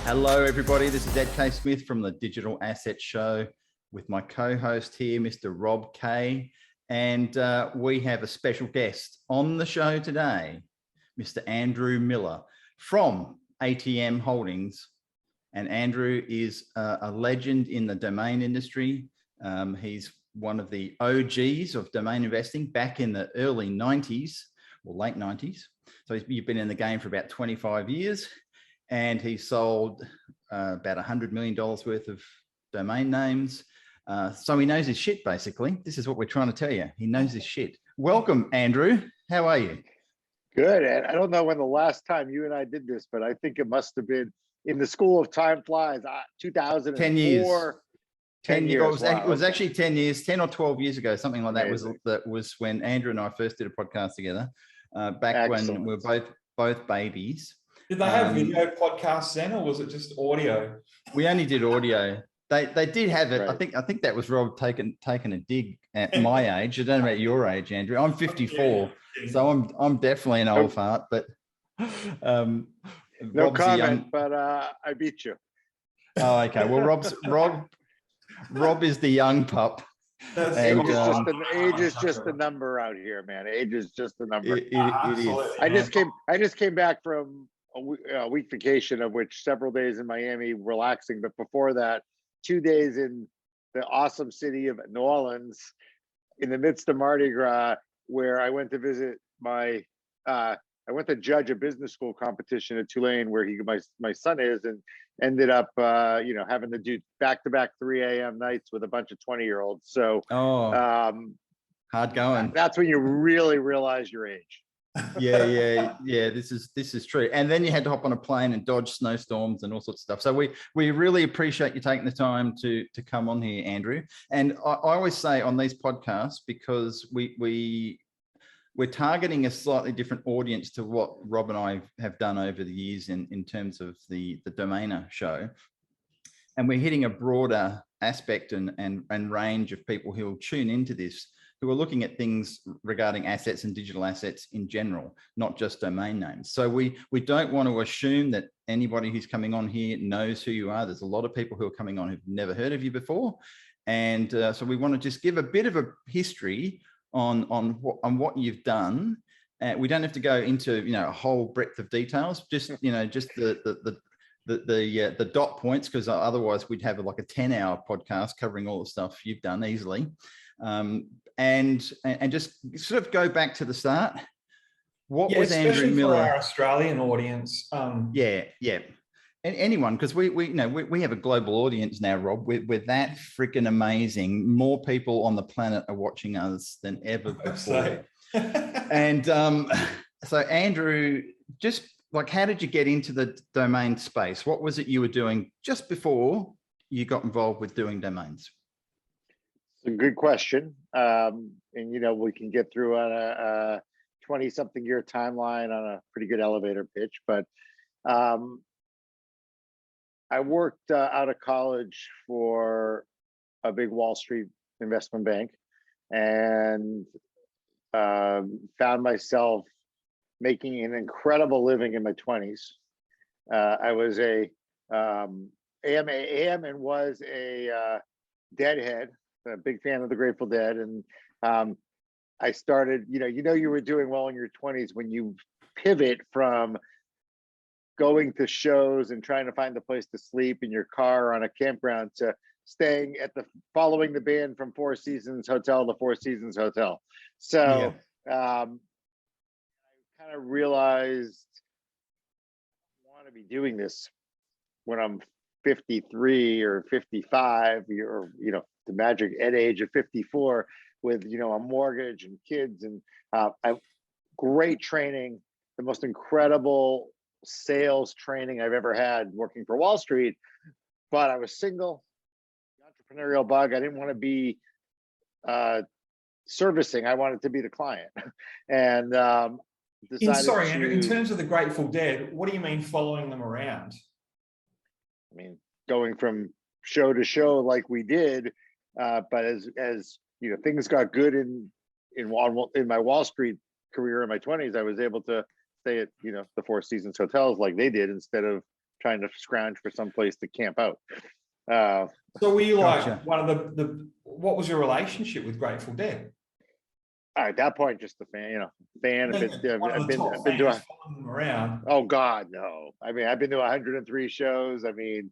Hello, everybody. This is Ed K. Smith from the Digital Asset Show with my co-host here, Mr. Rob K. And we have a special guest on the show today, Mr. Andrew Miller from ATM Holdings. And Andrew is a legend in the domain industry. He's one of the OGs of domain investing back in the early 90s or late 90s. So you've been in the game for about 25 years. And he sold about $100 million worth of domain names. So he knows his shit, basically. This is what we're trying to tell you. He knows his shit. Welcome, Andrew. How are you? Good. And I don't know when the last time you and I did this, but I think it must have been in the school of time flies, 2004. 10 years. 10 years. Wow, it was actually 10 years, 10 or 12 years ago, something like that. Amazing. That was when Andrew and I first did a podcast together, back Excellent. when we were both babies. Did they have video podcasts then, or was it just audio? We only did audio. They did have it. Right. I think that was Rob taking a dig at my age. I don't know about your age, Andrew. I'm 54, so I'm definitely an old fart. But No Rob's comment, but I beat you. Oh, okay. Well, Rob is the young pup. And, Age is just a number out here, man. Age is just a number. It is. I just came back from a week vacation, of which several days in Miami relaxing, but before that, 2 days in the awesome city of New Orleans in the midst of Mardi Gras, where I went to visit I went to judge a business school competition at Tulane, where my son is, and ended up having to do back-to-back 3 a.m. nights with a bunch of 20-year-olds. So hard going. That's when you really realize your age. Yeah. This is true. And then you had to hop on a plane and dodge snowstorms and all sorts of stuff. So we really appreciate you taking the time to come on here, Andrew. And I always say on these podcasts, because we're targeting a slightly different audience to what Rob and I have done over the years in terms of the Domainer show. And we're hitting a broader aspect and range of people who will tune into this, who are looking at things regarding assets and digital assets in general, not just domain names. So we don't want to assume that anybody who's coming on here knows who you are. There's a lot of people who are coming on who've never heard of you before. And so we want to just give a bit of a history on what you've done. We don't have to go into a whole breadth of details, just the dot points, because otherwise we'd have like a 10-hour podcast covering all the stuff you've done easily. And just sort of go back to the start. What was Andrew Miller? For our Australian audience? Yeah. And anyone, because we have a global audience now, Rob. We're that freaking amazing. More people on the planet are watching us than ever before. And so Andrew, just like, how did you get into the domain space? What was it you were doing just before you got involved with doing domains? It's a good question. And we can get through on a 20-something year timeline on a pretty good elevator pitch, but I worked out of college for a big Wall Street investment bank, and found myself making an incredible living in my 20s. I was am and was a Deadhead, a big fan of the Grateful Dead, and I started. You were doing well in your 20s when you pivot from going to shows and trying to find a place to sleep in your car on a campground to staying following the band from Four Seasons Hotel to Four Seasons Hotel. So I kind of realized I want to be doing this when I'm 53 or 55, or the magic Ed age of 54, with a mortgage and kids, and great training, the most incredible sales training I've ever had working for Wall Street. But I was single, the entrepreneurial bug. I didn't want to be servicing. I wanted to be the client. And decided in terms of the Grateful Dead, what do you mean following them around? I mean, going from show to show like we did, but as things got good in my Wall Street career in my 20s, I was able to stay at the Four Seasons hotels like they did, instead of trying to scrounge for some place to camp out. Uh, So were you like Gotcha. one of what was your relationship with Grateful Dead? at that point, just a fan. One of I've the been, top I've been to fans following them around. oh God, no. I mean, I've been to 103 shows. I mean,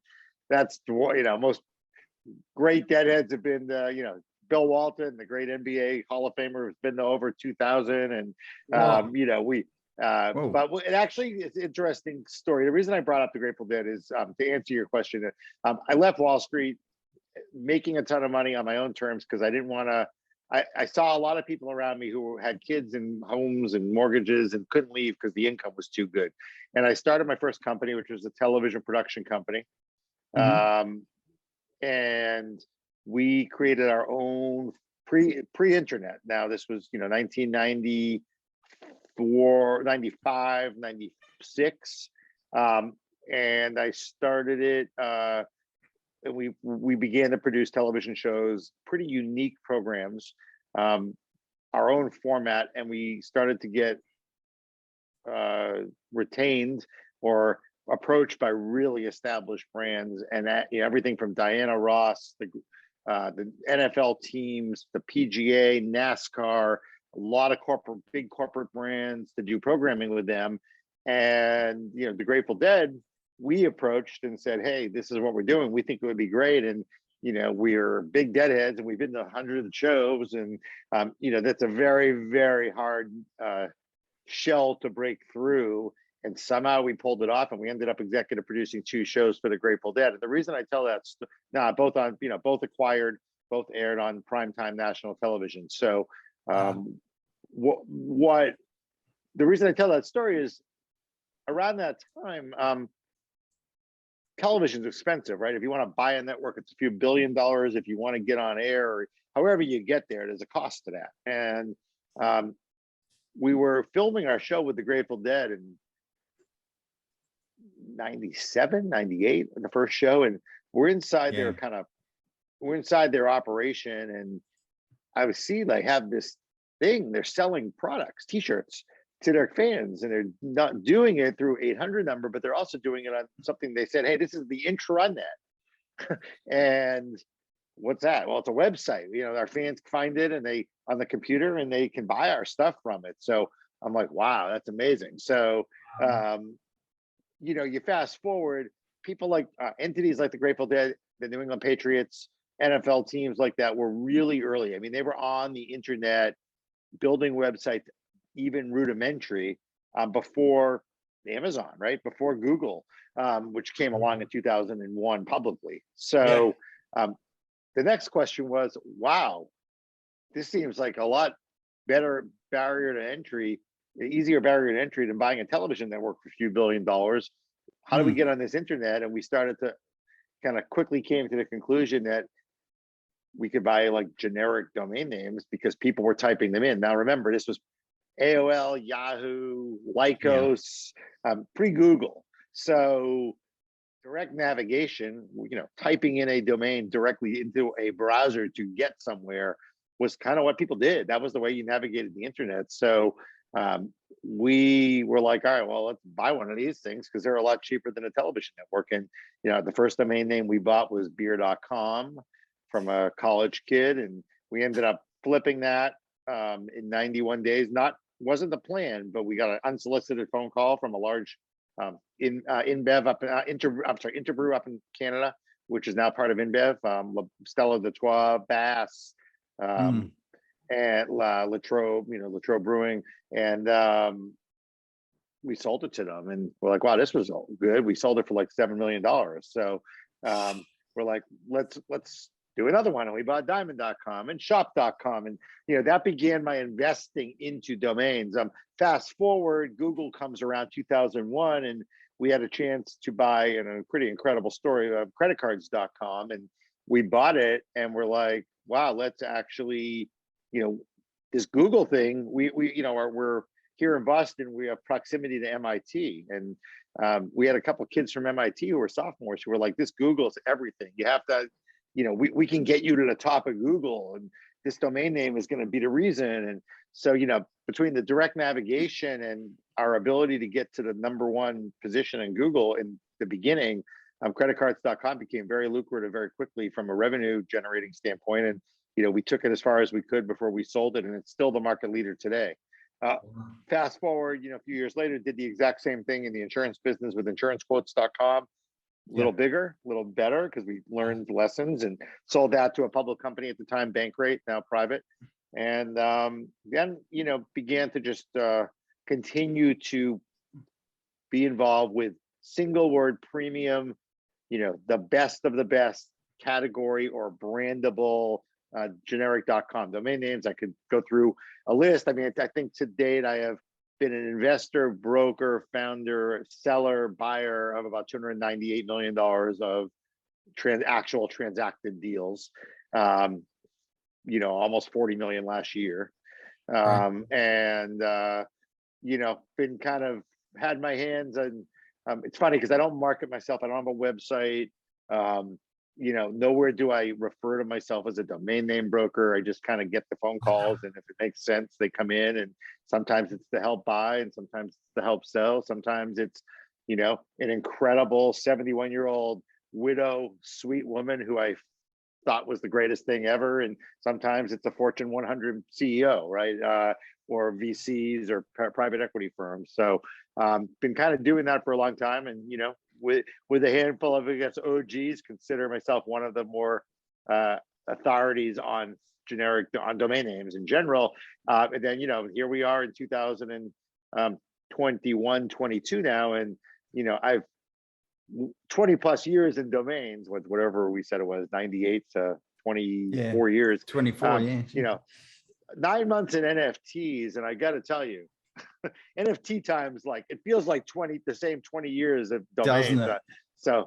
that's most great Deadheads have been, Bill Walton, the great NBA Hall of Famer, has been to over 2,000, and Wow. we. Whoa. But it actually, it's an interesting story. The reason I brought up the Grateful Dead is to answer your question. I left Wall Street making a ton of money on my own terms because I didn't want to. I saw a lot of people around me who had kids and homes and mortgages and couldn't leave because the income was too good. And I started my first company, which was a television production company. And we created our own pre-internet. Now this was 1994, 95, 96. And I started it and we began to produce television shows, pretty unique programs, our own format, and we started to get retained or approached by really established brands, and that, everything from Diana Ross, the NFL teams, the PGA, NASCAR, a lot of big corporate brands to do programming with them. And the Grateful Dead, we approached and said, hey, this is what we're doing. We think it would be great. And we're big Deadheads, and we've been to hundreds of shows, and that's a very, very hard shell to break through. And somehow we pulled it off, and we ended up executive producing 2 shows for the Grateful Dead. And the reason I tell that, both acquired, both aired on primetime national television. So what the reason I tell that story is, around that time, television's expensive, right? If you want to buy a network, it's a few $1 billion. If you want to get on air, or however you get there, there's a cost to that. And we were filming our show with the Grateful Dead in 97, 98, the first show, and we're inside their operation, and I would see they have this thing, they're selling products, t-shirts to their fans, and they're not doing it through 800 number, but they're also doing it on something they said, hey, this is the intranet. And what's that? Well, it's a website. Our fans find it, and they on the computer, and they can buy our stuff from it. So I'm like, wow, that's amazing. So you fast forward, people like entities like the Grateful Dead, the New England Patriots, NFL teams like that were really early. I mean, they were on the internet building websites, even rudimentary, before Amazon, right? Before Google, which came along in 2001 publicly. So the next question was, wow, this seems like a lot better barrier to entry, easier barrier to entry than buying a television network for a few $1 billion. How do we get on this internet? And we started to kind of quickly came to the conclusion that we could buy like generic domain names because people were typing them in. Now, remember, this was AOL, Yahoo, Lycos, pre-Google. So direct navigation, typing in a domain directly into a browser to get somewhere was kind of what people did. That was the way you navigated the internet. So we were like, all right, well, let's buy one of these things because they're a lot cheaper than a television network. And, the first domain name we bought was beer.com from a college kid. And we ended up flipping that in 91 days. Wasn't the plan, but we got an unsolicited phone call from a large InBev Interbrew up in Canada, which is now part of InBev, Stella Artois, Bass, and Latrobe, Latrobe Brewing, and we sold it to them, and we're like, wow, this was good. We sold it for like $7 million. So we're like, let's do another one, and we bought diamond.com and shop.com, and that began my investing into domains. Fast forward, Google comes around 2001, and we had a chance to buy, in a pretty incredible story, creditcards.com, and we bought it, and we're like, wow, let's actually, this Google thing, we're here in Boston, we have proximity to MIT, and we had a couple of kids from MIT who were sophomores who were like, this Google's everything. You have to, we can get you to the top of Google, and this domain name is going to be the reason. And so, between the direct navigation and our ability to get to the #1 position in Google in the beginning, creditcards.com became very lucrative very quickly from a revenue generating standpoint. And, we took it as far as we could before we sold it, and it's still the market leader today. Fast forward, a few years later, did the exact same thing in the insurance business with insurancequotes.com. A little bigger, a little better, because we learned lessons, and sold that to a public company at the time, Bankrate, now private. And then, began to just continue to be involved with single word premium, the best of the best category or brandable generic.com domain names. I could go through a list. I mean, I think to date, I have been an investor, broker, founder, seller, buyer of about $298 million of actual transacted deals. Almost 40 million last year. And, been kind of had my hands on, it's funny because I don't market myself. I don't have a website. Nowhere do I refer to myself as a domain name broker. I just kind of get the phone calls, and if it makes sense, they come in, and sometimes it's to help buy, and sometimes it's to help sell. Sometimes it's, an incredible 71-year-old widow, sweet woman who I thought was the greatest thing ever. And sometimes it's a Fortune 100 CEO, right? Or VCs or private equity firms. So been kind of doing that for a long time. And, with a handful of, I guess, OGs, consider myself one of the more authorities on domain names in general. And then, here we are in 2021, 22 now. And, I've 20 plus years in domains, with whatever we said it was, 98 to 24 years. 24, 9 months in NFTs. And I got to tell you, NFT times, it feels like the same 20 years of domains.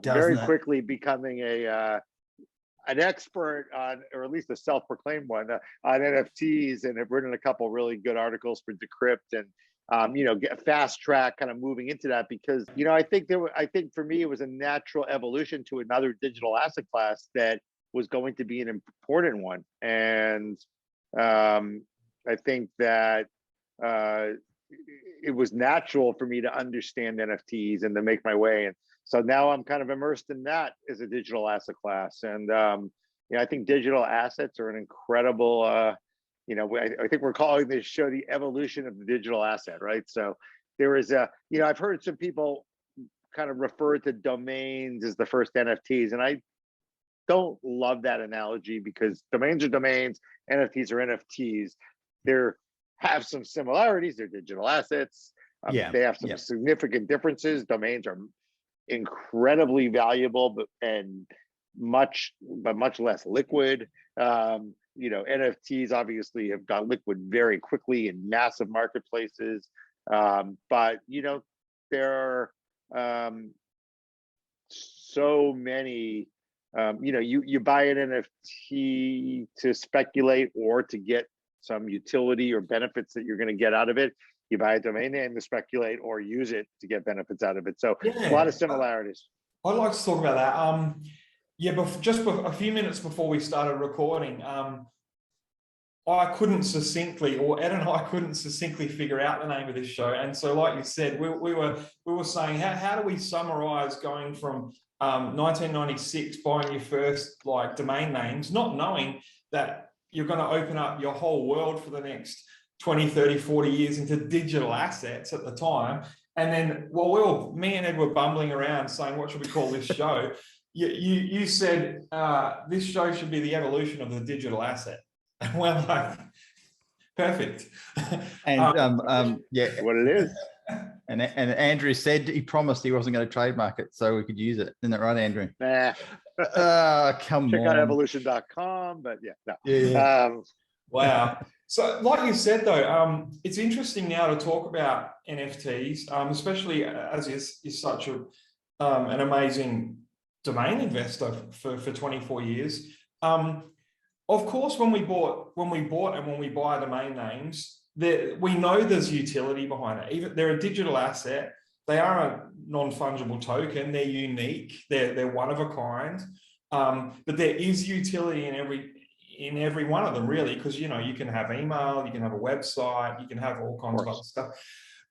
Very quickly becoming an expert on, or at least a self-proclaimed one, on NFTs, and have written a couple really good articles for Decrypt, and get fast track kind of moving into that, because I think for me it was a natural evolution to another digital asset class that was going to be an important one. And I think that it was natural for me to understand NFTs and to make my way. And so now I'm kind of immersed in that as a digital asset class. And I think digital assets are an incredible, I think we're calling this show the evolution of the digital asset, right? So there is I've heard some people kind of refer to domains as the first NFTs, and I don't love that analogy, because domains are domains, NFTs are NFTs. They're have some similarities. They're digital assets. They have some significant differences. Domains are incredibly valuable, but much less liquid. NFTs obviously have got liquid very quickly in massive marketplaces. But there are so many. You buy an NFT to speculate or to get some utility or benefits that you're going to get out of it. You buy a domain name to speculate or use it to get benefits out of it. So a lot of similarities. I'd like to talk about that. Just a few minutes before we started recording, I couldn't succinctly, or Ed and I couldn't succinctly figure out the name of this show. And so, like you said, we were saying, how do we summarize going from 1996 buying your first domain names, not knowing that you're going to open up your whole world for the next 20, 30, 40 years into digital assets at the time. And then while me and Ed were bumbling around saying, what should we call this show? You said this show should be the evolution of the digital asset. And we're like, perfect. And what it is. And Andrew said he promised he wasn't going to trademark it so we could use it. Isn't that right, Andrew? Nah. Come on. Check out evolution.com, but yeah. No. Wow. So like you said, though, it's interesting now to talk about NFTs, especially as you're such an amazing domain investor for 24 years. Of course, when we bought and when we buy domain names, we know there's utility behind it. Even they're a digital asset. They are a non-fungible token. They're unique. They're one of a kind. But there is utility in every one of them, really, because, you know, you can have email, you can have a website, you can have all kinds of other stuff.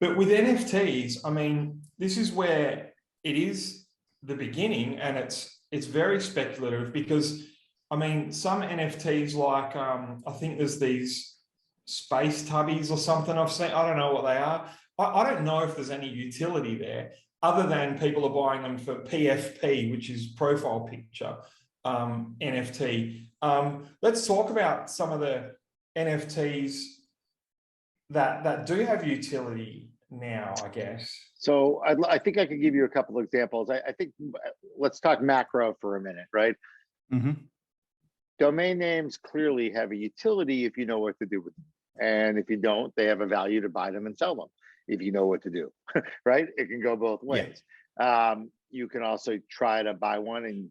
But with NFTs, I mean, this is where it is the beginning, and it's very speculative because, I mean, some NFTs like, I think there's these space tubbies or something I've seen. I don't know what they are. I don't know if there's any utility there other than people are buying them for PFP, which is profile picture NFT. Let's talk about some of the NFTs that do have utility now, I guess. So I think I could give you a couple of examples. I think let's talk macro for a minute, right? Mm-hmm. Domain names clearly have a utility if you know what to do with them. And if you don't, they have a value to buy them and sell them if you know what to do, right? It can go both ways. Yeah. You can also try to buy one and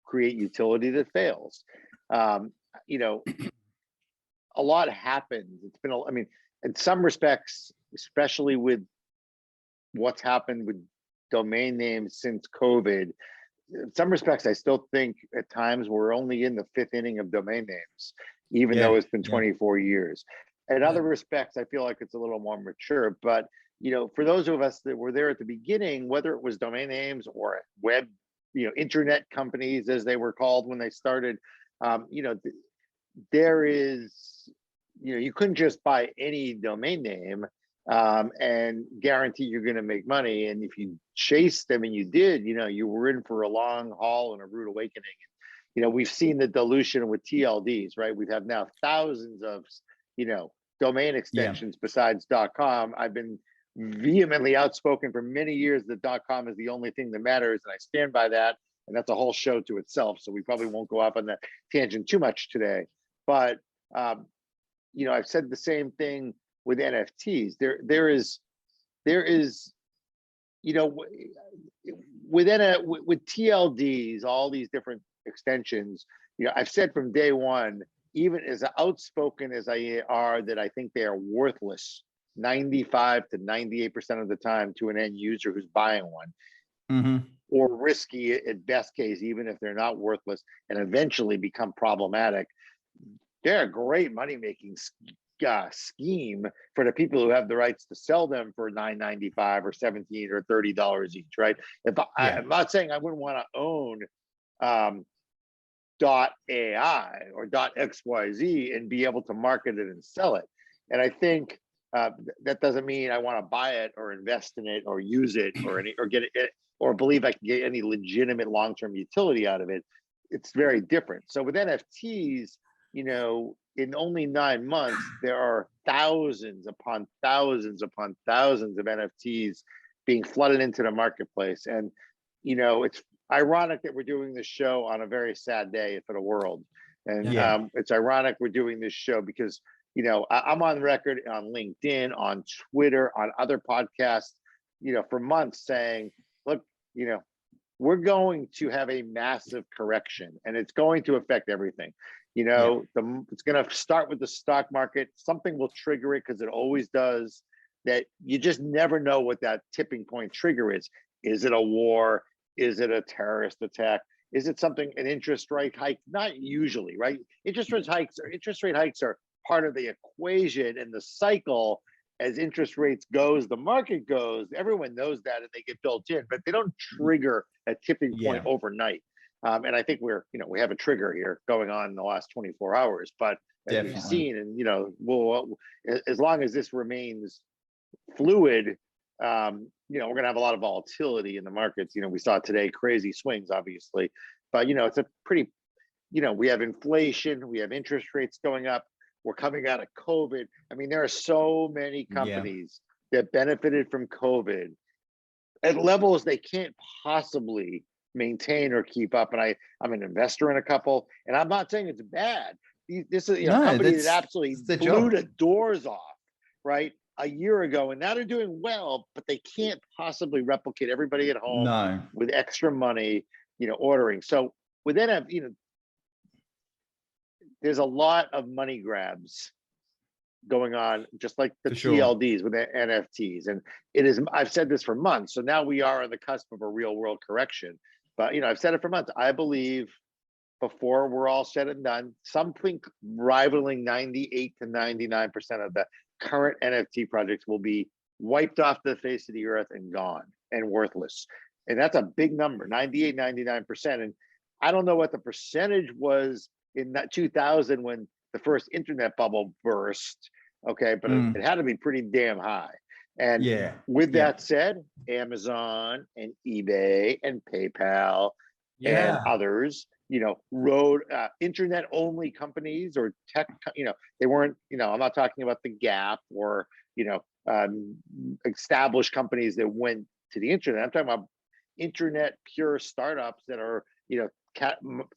create utility that fails. You know, a lot happens. It's been, I mean, in some respects, especially with what's happened with domain names since COVID, in some respects, I still think at times we're only in the 5th inning of domain names, even though it's been 24 years. In other respects, I feel like it's a little more mature. But, you know, for those of us that were there at the beginning, whether it was domain names or web, you know, internet companies, as they were called when they started, you know, there is, you know, you couldn't just buy any domain name and guarantee you're going to make money. And if you chased them, and you did, you know, you were in for a long haul and a rude awakening. You know, we've seen the dilution with TLDs, right? We have now thousands of, you know, domain extensions besides .com. I've been vehemently outspoken for many years that .com is the only thing that matters, and I stand by that. And that's a whole show to itself, so we probably won't go off on that tangent too much today. But you know, I've said the same thing with NFTs. There is, you know, with TLDs, all these different extensions. You know, I've said from day one, even as outspoken as I are, that I think they are worthless 95 to 98% of the time to an end user who's buying one, or risky at best case, even if they're not worthless, and eventually become problematic. They're a great money-making scheme for the people who have the rights to sell them for $9.95 or $17 or $30 each, right? I'm not saying I wouldn't want to own .ai or .xyz and be able to market it and sell it. And I think that doesn't mean I want to buy it or invest in it or use it or get it or believe I can get any legitimate long-term utility out of it. It's very different. So with NFTs, you know, in only 9 months, there are thousands upon thousands upon thousands of NFTs being flooded into the marketplace. And, you know, it's ironic that we're doing this show on a very sad day for the world. And it's ironic we're doing this show because, you know, I'm on record on LinkedIn, on Twitter, on other podcasts, you know, for months saying, look, you know, we're going to have a massive correction and it's going to affect everything. You know, it's going to start with the stock market. Something will trigger it because it always does. That you just never know what that tipping point trigger is. Is it a war? Is it a terrorist attack? Is it something, an interest rate hike? Not usually, right? Interest rate hikes are part of the equation and the cycle. As interest rates goes, the market goes. Everyone knows that, and they get built in, but they don't trigger a tipping point overnight. And I think we're, you know, we have a trigger here going on in the last 24 hours. But as we've seen, and you know, as long as this remains fluid, you know, we're going to have a lot of volatility in the markets. You know, we saw today crazy swings, obviously, but you know, it's a pretty, you know, we have inflation, we have interest rates going up. We're coming out of COVID. I mean, there are so many companies that benefited from COVID at levels they can't possibly maintain or keep up. And I'm an investor in a couple, and I'm not saying it's bad. This is, you know, a company that absolutely blew the doors off, right, a year ago, and now they're doing well, but they can't possibly replicate everybody at home with extra money, you know, ordering. So with NF, you know, there's a lot of money grabs going on, just like the TLDs with the NFTs. And it is, I've said this for months. So now we are on the cusp of a real world correction. But, you know, I've said it for months. I believe before we're all said and done, something rivaling 98 to 99% of the current NFT projects will be wiped off the face of the earth and gone and worthless. And that's a big number, 98, 99%. And I don't know what the percentage was in that 2000 when the first internet bubble burst. Okay, but it had to be pretty damn high. And Yeah. with that said, Amazon and eBay and PayPal and others, you know, rode internet only companies or tech, you know, they weren't, you know, I'm not talking about the Gap or, you know, established companies that went to the internet. I'm talking about internet pure startups that are, you know,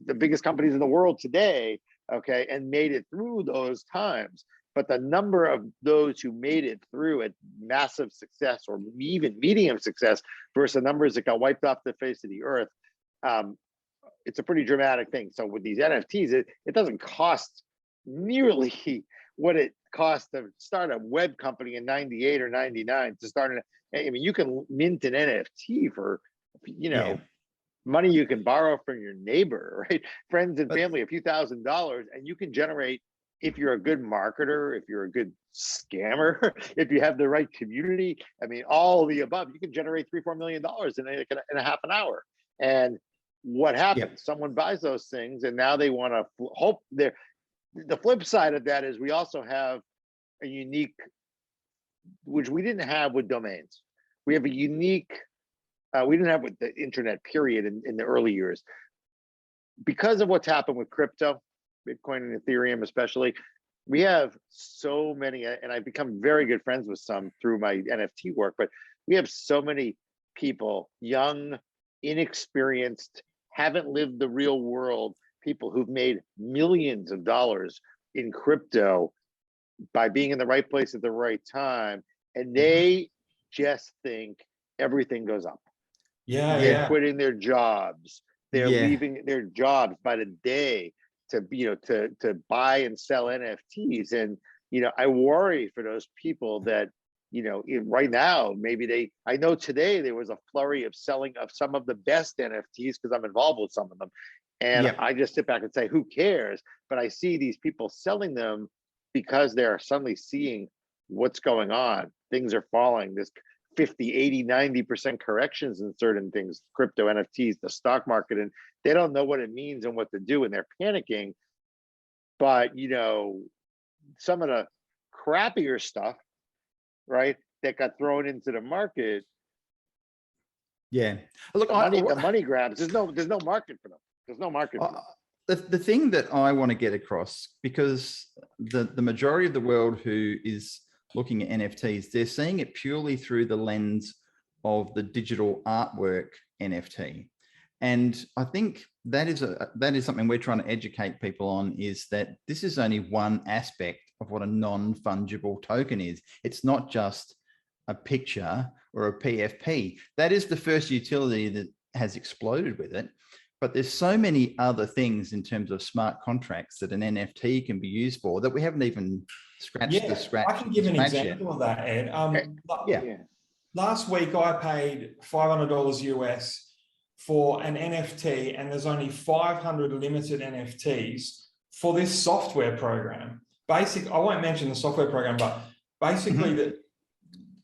the biggest companies in the world today, okay, and made it through those times. But the number of those who made it through at massive success or even medium success versus the numbers that got wiped off the face of the earth, it's a pretty dramatic thing. So with these NFTs, it doesn't cost nearly what it cost to start a web company in 98 or 99 to start I mean, you can mint an NFT for, you know, money you can borrow from your neighbor, right? Friends and family, a few $1,000s, and you can generate, if you're a good marketer, if you're a good scammer, if you have the right community, I mean, all the above, you can generate $3-4 million in a half an hour. And what happens? Someone buys those things, and now they want to hope they're. The flip side of that is we also have a unique, which we didn't have with domains. We have a unique, we didn't have with the internet period in the early years. Because of what's happened with crypto, Bitcoin and Ethereum especially, we have so many, and I've become very good friends with some through my NFT work, but we have so many people, young, inexperienced, haven't lived the real world, people who've made millions of dollars in crypto by being in the right place at the right time, and they just think everything goes up. They're quitting their jobs. They're leaving their jobs by the day to, you know, to buy and sell NFTs. And, you know, I worry for those people that, you know, right now, maybe I know today there was a flurry of selling of some of the best NFTs because I'm involved with some of them. And I just sit back and say, who cares? But I see these people selling them because they're suddenly seeing what's going on. Things are falling. This 50, 80, 90% corrections in certain things, crypto, NFTs, the stock market, and they don't know what it means and what to do, and they're panicking. But, you know, some of the crappier stuff, right, that got thrown into the market. Look, the money grabs, there's no market for them. There's no market for them. The thing that I want to get across, because the majority of the world who is looking at NFTs, they're seeing it purely through the lens of the digital artwork NFT. And I think that is something we're trying to educate people on, is that this is only one aspect of what a non-fungible token is. It's not just a picture or a PFP. That is the first utility that has exploded with it. But there's so many other things in terms of smart contracts that an NFT can be used for that we haven't even scratched the scratch. I can give an example of that, Ed. Last week I paid $500 US for an NFT, and there's only 500 limited NFTs for this software program. I won't mention the software program, but basically that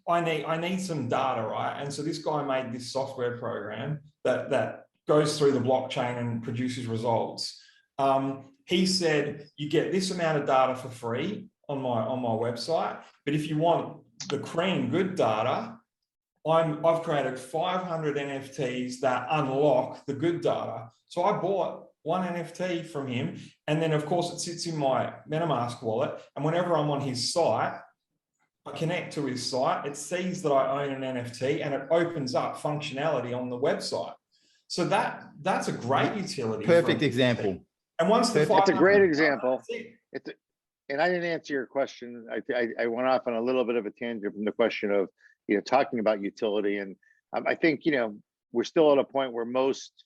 I need some data, right? And so this guy made this software program that goes through the blockchain and produces results. He said, you get this amount of data for free on my website, but if you want the cream good data, I've created 500 NFTs that unlock the good data. So I bought one NFT from him, and then of course it sits in my MetaMask wallet, and whenever I'm on his site, I connect to his site, it sees that I own an NFT, and it opens up functionality on the website. So that's a great utility. Perfect example. And once the it's a great example. And I didn't answer your question. I went off on a little bit of a tangent from the question of, you know, talking about utility. And I think, you know, we're still at a point where most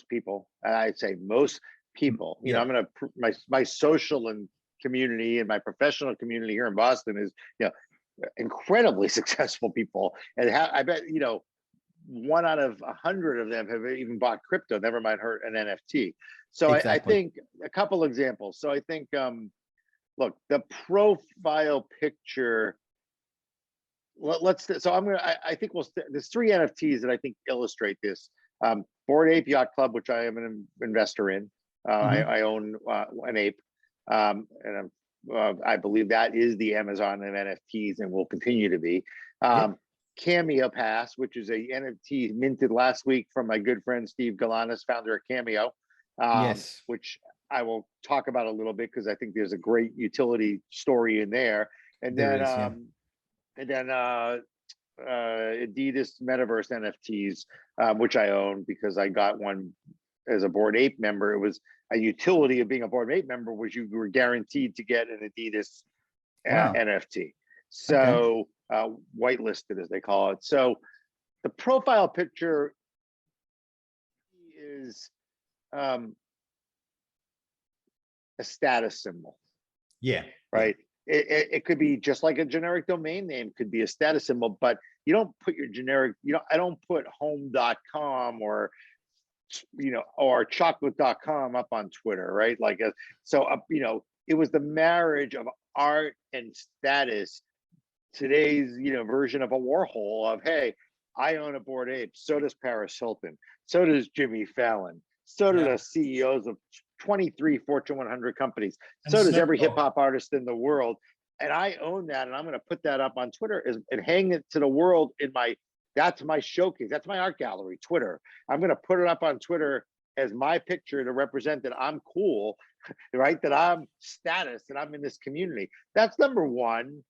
people, and I'd say most people, you know, I'm going to, my social and community and my professional community here in Boston is, you know, incredibly successful people. And I bet, you know, 1 out of 100 of them have even bought crypto, never mind an NFT. So I Exactly. think a couple examples. So I think, look, the profile picture. Let's. So I think there's 3 NFTs that I think illustrate this. Bored Ape Yacht Club, which I am an investor in. I own an ape, and I believe that is the Amazon of NFTs and will continue to be. Cameo Pass, which is a NFT minted last week from my good friend Steve Galanis, founder of Cameo, Yes. which I will talk about a little bit because I think there's a great utility story in there. And There then is, yeah. and then Adidas Metaverse NFTs, which I own because I got one as a Bored Ape member. It was a utility of being a Bored Ape member was you were guaranteed to get an Adidas Wow. NFT. So whitelisted, as they call it. So the profile picture is a status symbol. Yeah. Right. It could be just like a generic domain name could be a status symbol, but you don't put your generic, I don't put home.com or, or chocolate.com up on Twitter, right? It was the marriage of art and status, today's, version of a Warhol of, hey, I own a Bored Ape. So does Paris Hilton. So does Jimmy Fallon. So do the CEOs of 23 Fortune 100 companies. And so does every hip hop artist in the world. And I own that. And I'm going to put that up on Twitter and hang it to the world that's my showcase. That's my art gallery, Twitter. I'm going to put it up on Twitter as my picture to represent that I'm cool, right? That I'm status, that I'm in this community. That's number one.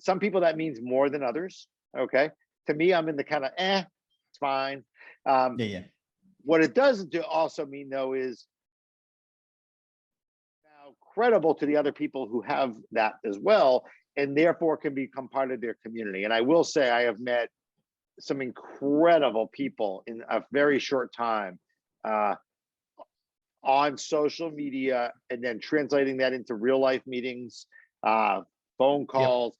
Some people that means more than others. Okay. To me, I'm in the kind of, it's fine. What it does also mean though is now credible to the other people who have that as well, and therefore can become part of their community. And I will say I have met some incredible people in a very short time on social media, and then translating that into real life meetings, phone calls,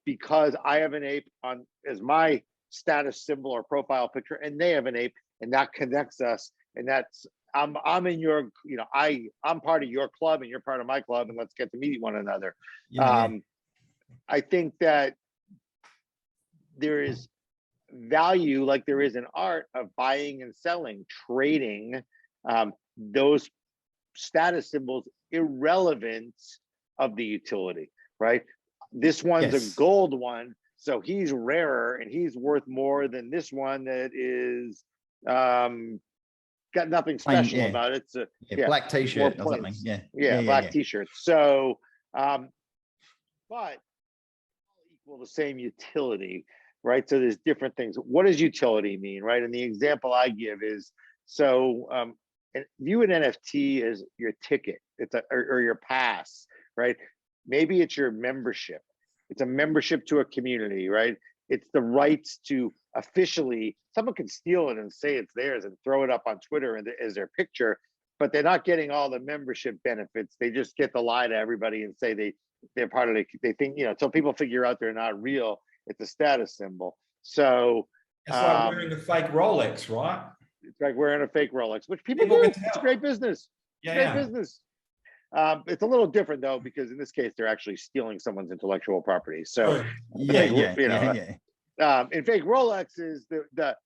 because I have an ape on as my status symbol or profile picture, and they have an ape, and that connects us. And that's I'm in your, I'm part of your club and you're part of my club, and let's get to meet one another. I think that there is value, like there is in art, of buying and selling, trading those status symbols irrelevant of the utility, right? This one's a gold one, so he's rarer and he's worth more than this one that is got nothing special about it. It's a black t-shirt or something. Black t-shirt. So but equal the same utility, right? So there's different things. What does utility mean, right? And the example I give is, view an NFT as your ticket, or your pass, right? Maybe it's your membership. It's a membership to a community, right? It's the rights to officially, someone can steal it and say it's theirs and throw it up on Twitter as their picture, but they're not getting all the membership benefits. They just get to lie to everybody and say they're part of they think, until people figure out they're not real, it's a status symbol. So it's like wearing a fake Rolex, right? It's like wearing a fake Rolex, which people do. It's a great business. Business. It's a little different though, because in this case, they're actually stealing someone's intellectual property. So in fake Rolexes, the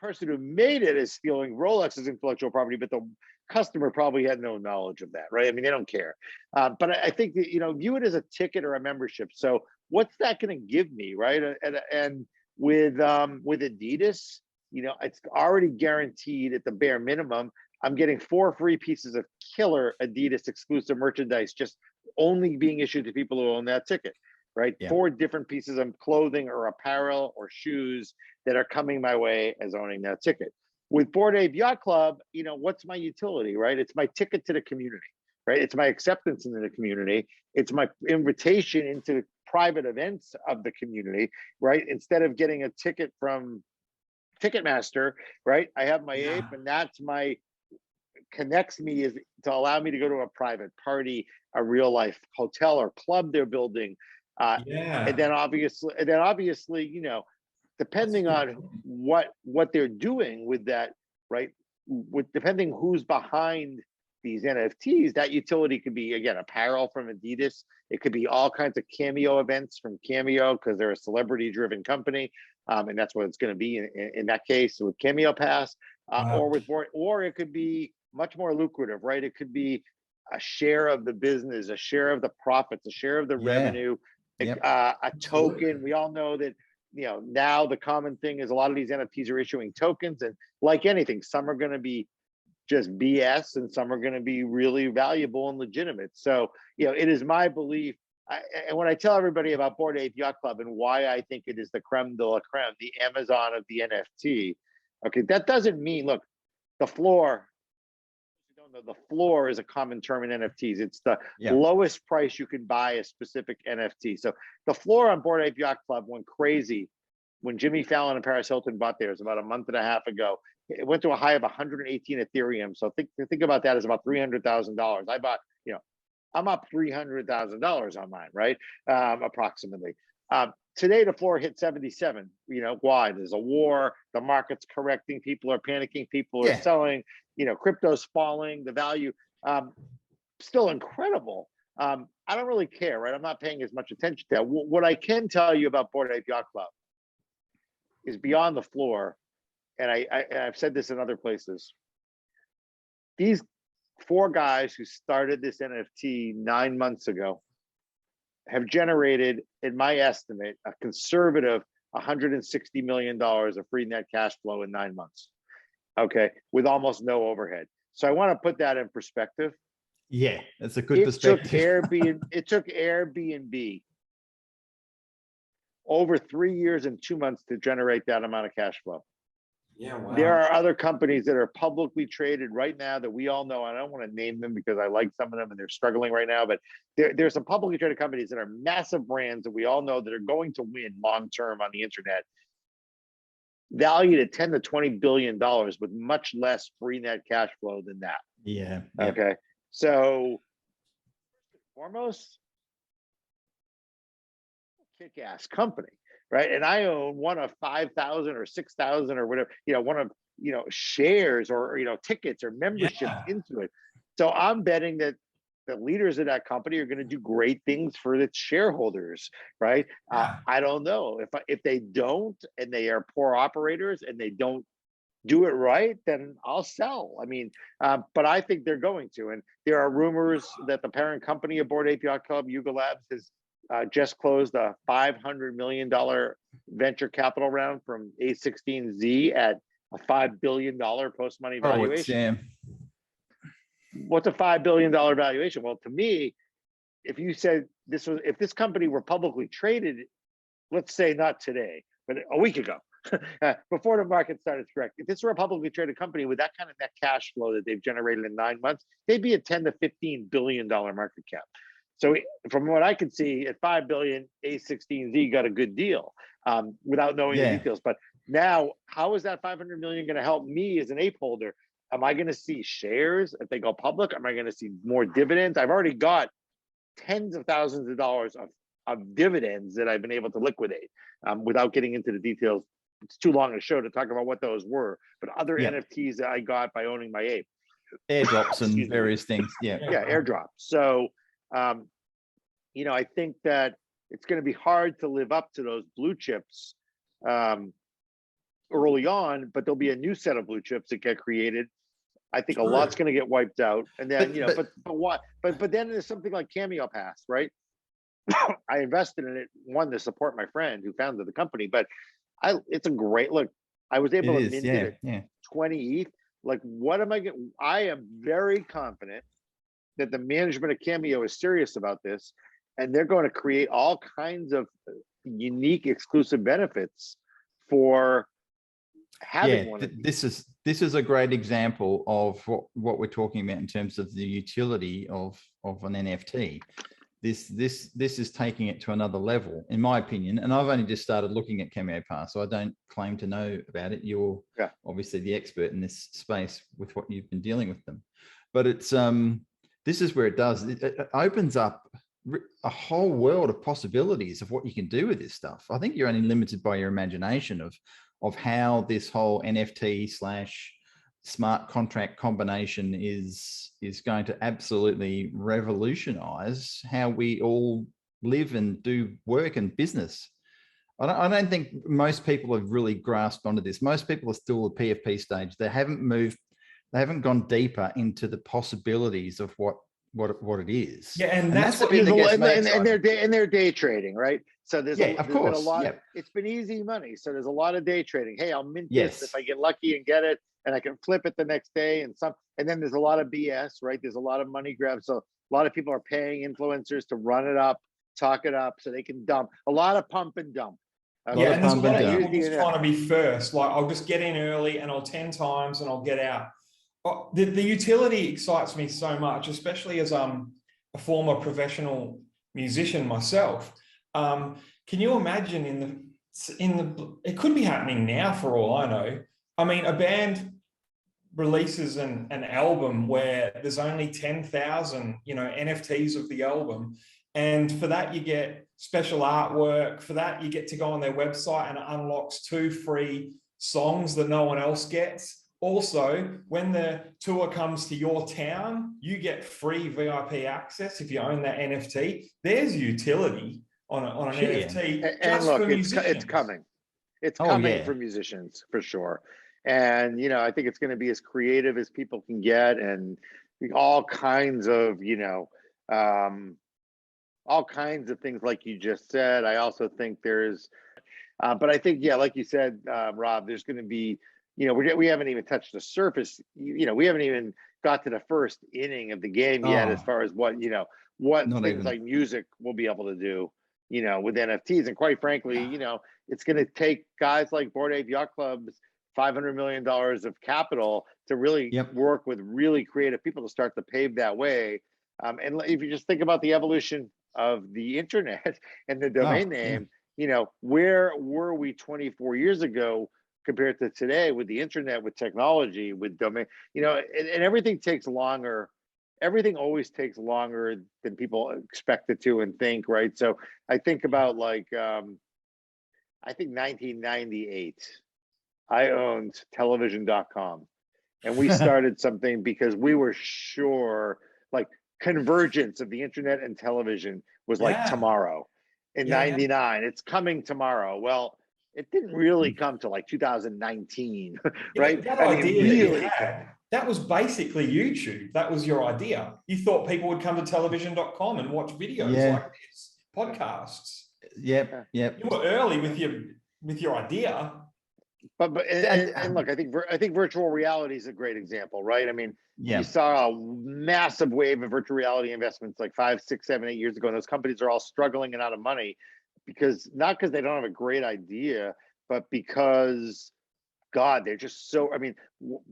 person who made it is stealing Rolex's intellectual property, but the customer probably had no knowledge of that, right? I mean, they don't care. But I think that, view it as a ticket or a membership. So what's that going to give me, right? And with Adidas, it's already guaranteed at the bare minimum. I'm getting 4 free pieces of killer Adidas exclusive merchandise, just only being issued to people who own that ticket, right? 4 different pieces of clothing or apparel or shoes that are coming my way as owning that ticket. With Bored Ape Yacht Club, what's my utility, right? It's my ticket to the community, right? It's my acceptance into the community. It's my invitation into private events of the community, right? Instead of getting a ticket from Ticketmaster, right? I have my ape, and that's my connects me is to allow me to go to a private party, a real life hotel or club they're building. And then obviously, depending on what they're doing with that, right? with depending who's behind these NFTs, that utility could be, again, apparel from Adidas. It could be all kinds of Cameo events from Cameo because they're a celebrity-driven company, and that's what it's going to be in that case with Cameo Pass, or with Board, or it could be much more lucrative, right? It could be a share of the business, a share of the profits, a share of the revenue, a token. We all know that, you know, now the common thing is a lot of these NFTs are issuing tokens, and like anything, some are going to be just BS and some are going to be really valuable and legitimate. So, you know, it is my belief. And when I tell everybody about Bored Ape Yacht Club and why I think it is the creme de la creme, the Amazon of the NFT, okay, that doesn't mean, look, the floor, the floor is a common term in NFTs. It's the lowest price you can buy a specific NFT. So the floor on Bored Ape Yacht Club went crazy when Jimmy Fallon and Paris Hilton bought theirs about a month and a half ago. It went to a high of 118 Ethereum. So think about that as about $300,000. I bought, you know, I'm up $300,000 on mine, right? Approximately. Today, the floor hit 77. You know, why? There's a war, the market's correcting, people are panicking, people are selling, you know, crypto's falling, the value, still incredible. I don't really care, right? I'm not paying as much attention to that. What I can tell you about Bored Ape Yacht Club is beyond the floor, and I've said this in other places. These 4 guys who started this NFT 9 months ago have generated, in my estimate, a conservative $160 million of free net cash flow in 9 months. Okay, with almost no overhead. So I want to put that in perspective. Yeah, that's a good perspective. It took Airbnb over 3 years and 2 months to generate that amount of cash flow. Yeah, wow. There are other companies that are publicly traded right now that we all know. I don't want to name them because I like some of them and they're struggling right now, but there's some publicly traded companies that are massive brands that we all know that are going to win long-term on the internet, valued at 10 to $20 billion with much less free net cash flow than that. Yeah. Okay. So first and foremost, kick-ass company. Right. And I own one of 5,000 or 6,000 or whatever, you know, one of, you know, shares or, you know, tickets or memberships into it. So I'm betting that the leaders of that company are going to do great things for its shareholders. Right. I don't know if they don't, and they are poor operators and they don't do it right, then I'll sell. I mean, but I think they're going to. And there are rumors that the parent company of Bored Ape Yacht Club, Yuga Labs, has just closed a $500 million venture capital round from A16Z at a $5 billion post-money valuation. What's a $5 billion valuation? Well, to me, if you said if this company were publicly traded, let's say not today, but a week ago, before the market started to correct, if this were a publicly traded company with that kind of net cash flow that they've generated in 9 months, they'd be a $10 to $15 billion market cap. So from what I could see, at 5 billion, A16Z got a good deal without knowing the details. But now, how is that 500 million going to help me as an ape holder? Am I going to see shares if they go public? Am I going to see more dividends? I've already got tens of thousands of dollars of dividends that I've been able to liquidate without getting into the details. It's too long a show to talk about what those were, but other NFTs that I got by owning my ape. Airdrops and various things. Yeah, airdrops. So, you know, I think that it's going to be hard to live up to those blue chips early on, but there'll be a new set of blue chips that get created. I think a lot's going to get wiped out, and then but then there's something like Cameo Pass, right? I invested in it, one, to support my friend who founded the company, but it's a great look. I was able to mint it at 20 ETH. Like, what am I getting? I am very confident that the management of Cameo is serious about this, and they're going to create all kinds of unique exclusive benefits for having one of these. This is a great example of what we're talking about in terms of the utility of an NFT. This is taking it to another level, in my opinion. And I've only just started looking at Cameo Pass, so I don't claim to know about it. You're obviously the expert in this space with what you've been dealing with them. But it's this is where it opens up a whole world of possibilities of what you can do with this stuff. I think you're only limited by your imagination of how this whole NFT / smart contract combination is going to absolutely revolutionize how we all live and do work and business. I don't think most people have really grasped onto this. Most people are still at the PFP stage. They haven't moved, they haven't gone deeper into the possibilities of what it is. Yeah, and that's that's the what bit that gets me and excited. they're day trading, right? So there's been a lot. Yep. It's been easy money. So there's a lot of day trading. Hey, I'll mint Yes. this if I get lucky and get it, and I can flip it the next day. And then there's a lot of BS, right? There's a lot of money grabs. So a lot of people are paying influencers to run it up, talk it up, so they can dump. A lot of pump and dump. Yeah, and there's a lot of people just trying to be first. Like, I'll just get in early and I'll 10 times and I'll get out. The utility excites me so much, especially as a former professional musician myself. Can you imagine it could be happening now for all I know. I mean, a band releases an album where there's only 10,000, NFTs of the album. And for that, you get special artwork. For that, you get to go on their website and it unlocks 2 free songs that no one else gets. Also, when the tour comes to your town, you get free VIP access if you own that NFT. There's utility on an NFT. And look, it's coming. It's coming for musicians for sure. And I think it's going to be as creative as people can get, and all kinds of all kinds of things like you just said. I also think there's, but I think, like you said, Rob, there's going to be, we haven't even touched the surface. We haven't even got to the first inning of the game yet, as far as what things like music will be able to do, with NFTs. And quite frankly, it's going to take guys like Bored Ape Yacht Club's $500 million of capital to really work with really creative people to start to pave that way. And if you just think about the evolution of the internet and the domain name, where were we 24 years ago compared to today with the internet, with technology, with domain, and everything takes longer. Everything always takes longer than people expect it to and think, right? So I think about I think 1998, I owned television.com, and we started something because we were sure convergence of the internet and television was tomorrow. In 99, it's coming tomorrow. Well, it didn't really come to 2019, right? That idea that was basically YouTube. That was your idea. You thought people would come to television.com and watch videos like this, podcasts. Yep. You were early with your idea. But look, I think virtual reality is a great example, right? I mean, you saw a massive wave of virtual reality investments 5, 6, 7, 8 years ago, and those companies are all struggling and out of money not because they don't have a great idea, but because they're just so. I mean,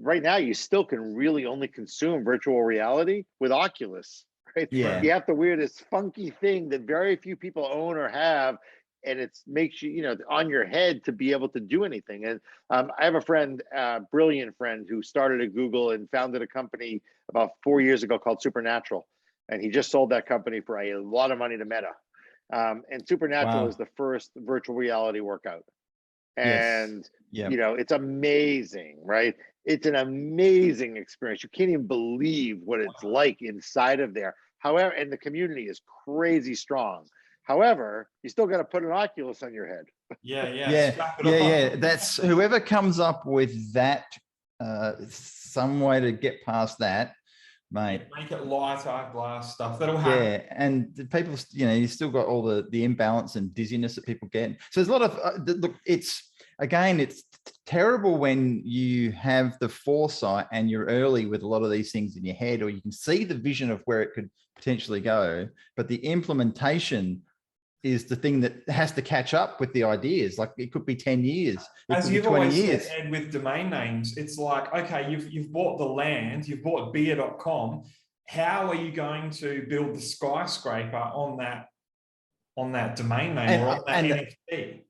right now you still can really only consume virtual reality with Oculus, right? Yeah. You have to wear this funky thing that very few people own or have, and it makes you, on your head to be able to do anything. And I have a friend, brilliant friend, who started at Google and founded a company about 4 years ago called Supernatural. And he just sold that company for a lot of money to Meta. And Supernatural is the first virtual reality workout. And, it's amazing, right? It's an amazing experience. You can't even believe what it's like inside of there. However, and the community is crazy strong. However, you still got to put an Oculus on your head. Yeah. That's whoever comes up with that, some way to get past that, mate. Make it lighter glass stuff. That'll happen. Yeah, and the people, you still got all the imbalance and dizziness that people get. So there's a lot of look. It's terrible when you have the foresight and you're early with a lot of these things in your head, or you can see the vision of where it could potentially go, but the implementation is the thing that has to catch up with the ideas. It could be 10 years. As you've always said, Ed, with domain names, it's okay, you've bought the land, you've bought beer.com. How are you going to build the skyscraper on that domain name or on that NFT?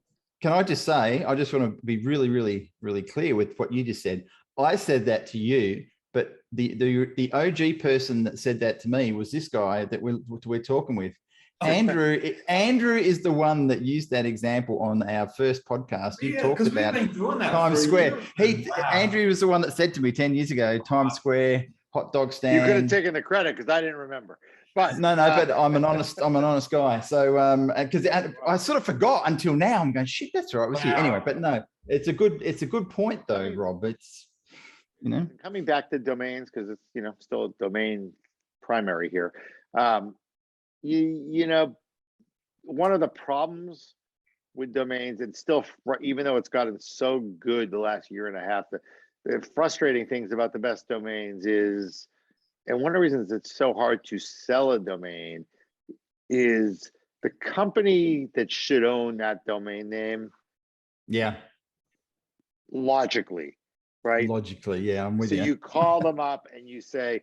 Can I just say, I just want to be really, really, really clear with what you just said. I said that to you, but the OG person that said that to me was this guy that we're talking with. Andrew is the one that used that example on our first podcast. You Yeah, talked because we've about been doing that Times for a Square. year. Wow. Andrew was the one that said to me 10 years ago, Times Square, hot dog stand. You could have taken the credit because I didn't remember. But no, but I'm an honest guy. So because I sort of forgot until now. I'm going, shit, that's right. It was here anyway. But no, it's a good point though, Rob. It's coming back to domains, because it's still a domain primary here. One of the problems with domains, and still, even though it's gotten so good the last year and a half, the frustrating things about the best domains is, and one of the reasons it's so hard to sell a domain is the company that should own that domain name. Yeah. Logically, right? Logically, yeah, I'm with you. So you call them up and you say,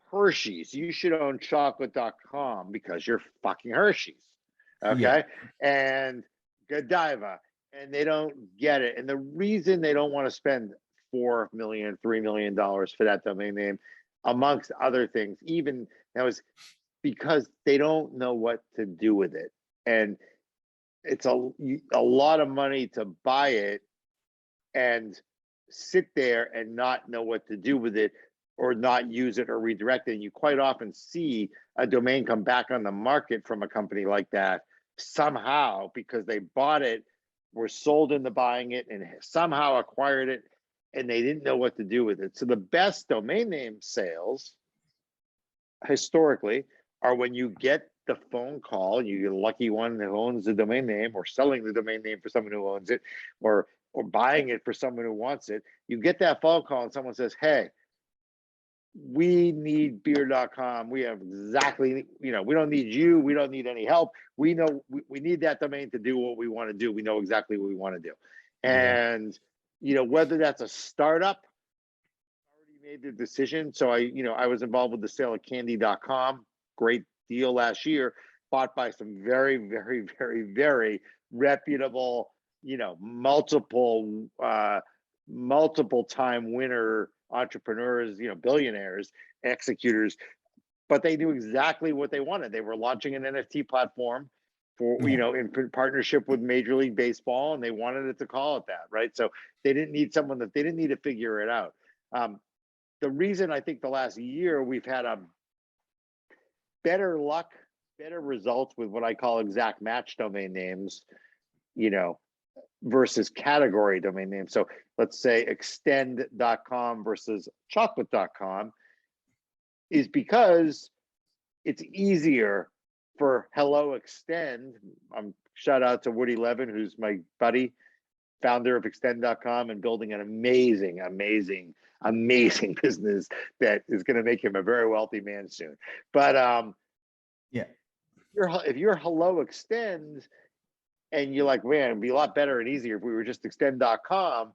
Hershey's, you should own chocolate.com because you're fucking Hershey's. Okay. Yeah. And Godiva, and they don't get it. And the reason they don't want to spend $4 million, $3 million for that domain name, amongst other things, even that was because they don't know what to do with it. And it's a lot of money to buy it and sit there and not know what to do with it, or not use it or redirect it. And you quite often see a domain come back on the market from a company like that somehow because they bought it, were sold into buying it, and somehow acquired it, and they didn't know what to do with it. So the best domain name sales historically are when you get the phone call, you get a lucky one who owns the domain name, or selling the domain name for someone who owns it, or buying it for someone who wants it. You get that phone call and someone says, hey, we need beer.com. We have exactly, we don't need you. We don't need any help. We know we need that domain to do what we want to do. We know exactly what we want to do. And, whether that's a startup, already made the decision. So I was involved with the sale of candy.com. Great deal last year, bought by some very, very, very, very reputable, multiple time winner entrepreneurs, billionaires, executors, but they knew exactly what they wanted. They were launching an NFT platform for, in partnership with Major League Baseball, and they wanted it to call it that, right? So they didn't need they didn't need to figure it out. The reason I think the last year we've had a better luck, better results with what I call exact match domain names, versus category domain names. So let's say extend.com versus chocolate.com is because it's easier for Hello Extend. Shout out to Woody Levin, who's my buddy, founder of extend.com, and building an amazing business that is going to make him a very wealthy man soon. But if you're Hello Extend, and you're like, man, it'd be a lot better and easier if we were just extend.com.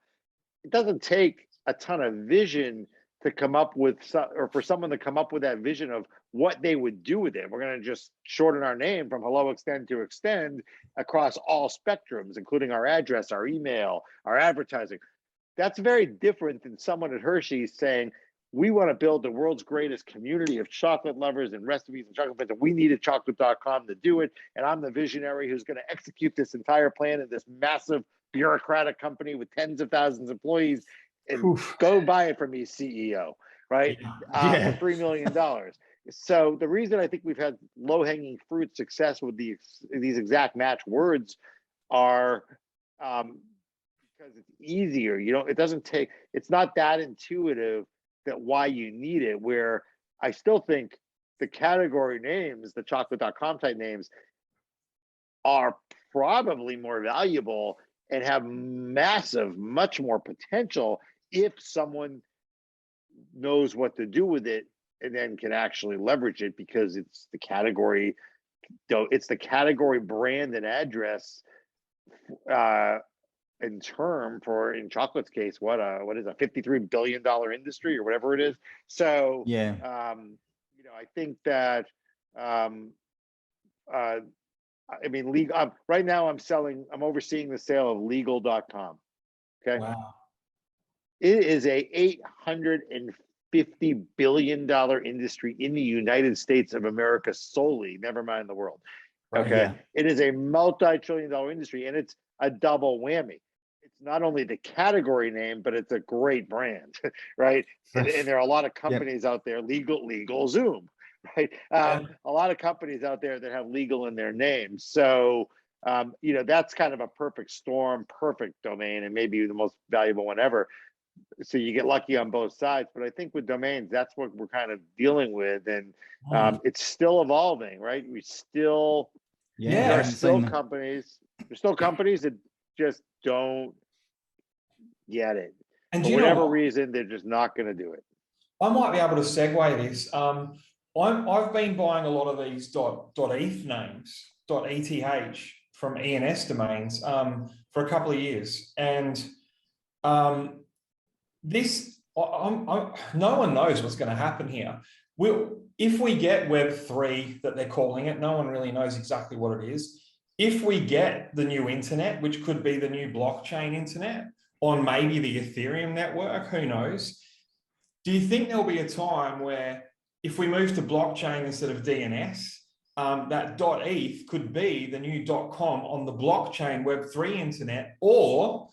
It doesn't take a ton of vision to come up with, or for someone to come up with that vision of what they would do with it. We're going to just shorten our name from Hello Extend to Extend across all spectrums, including our address, our email, our advertising. That's very different than someone at Hershey's saying, we want to build the world's greatest community of chocolate lovers and recipes and chocolate fans, and we needed chocolate.com to do it. And I'm the visionary who's going to execute this entire plan in this massive bureaucratic company with tens of thousands of employees, and go buy it from me, CEO, right? For $3 million. So the reason I think we've had low-hanging fruit success with these exact match words are because it's easier. It's not that intuitive that why you need it, where I still think the category names, the chocolate.com type names, are probably more valuable and have much more potential if someone knows what to do with it and then can actually leverage it, because it's the category brand and address in chocolate's case, what is a $53 billion industry or whatever it is. So I think that right now I'm overseeing the sale of legal.com. Okay. Wow. It is a $50 billion industry in the United States of America solely, never mind the world. Okay. Yeah. It is a multi-trillion-dollar industry, and it's a double whammy. It's not only the category name, but it's a great brand, right? And there are a lot of companies out there, legal Zoom, right? A lot of companies out there that have legal in their name. So, you know, that's kind of a perfect storm, perfect domain, and maybe the most valuable one ever. So you get lucky on both sides. But I think with domains, that's what we're kind of dealing with. And it's still evolving, right? There are still companies that just don't get it. And for whatever reason, they're just not going to do it. I might be able to segue this. I've been buying a lot of these .eth names, .eth from ENS domains for a couple of years, and no one knows what's going to happen here. If we get Web3 that they're calling it, no one really knows exactly what it is. If we get the new internet, which could be the new blockchain internet on maybe the Ethereum network, who knows? Do you think there'll be a time where if we move to blockchain instead of DNS, that .eth could be the new .com on the blockchain Web3 internet? Or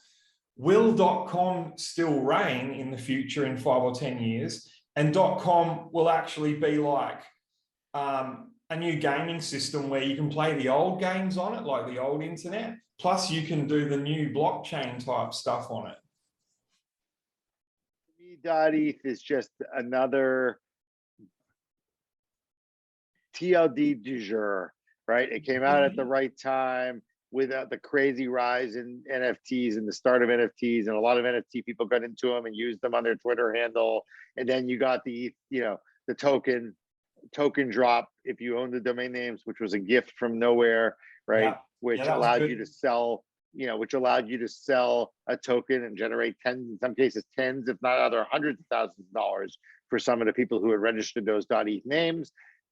will .com still reign in the future in 5 or 10 years? And .com will actually be like a new gaming system where you can play the old games on it, like the old internet, plus you can do the new blockchain type stuff on it. .eth is just another TLD du jour, right? It came out at the right time with the crazy rise in NFTs and the start of NFTs, and a lot of NFT people got into them and used them on their Twitter handle. And then you got the, you know, the token drop if you own the domain names, which was a gift from nowhere, right? Yeah. Which allowed you to sell, you know, which allowed you to sell a token and generate in some cases tens, if not other hundreds of thousands of dollars for some of the people who had registered those .eth names.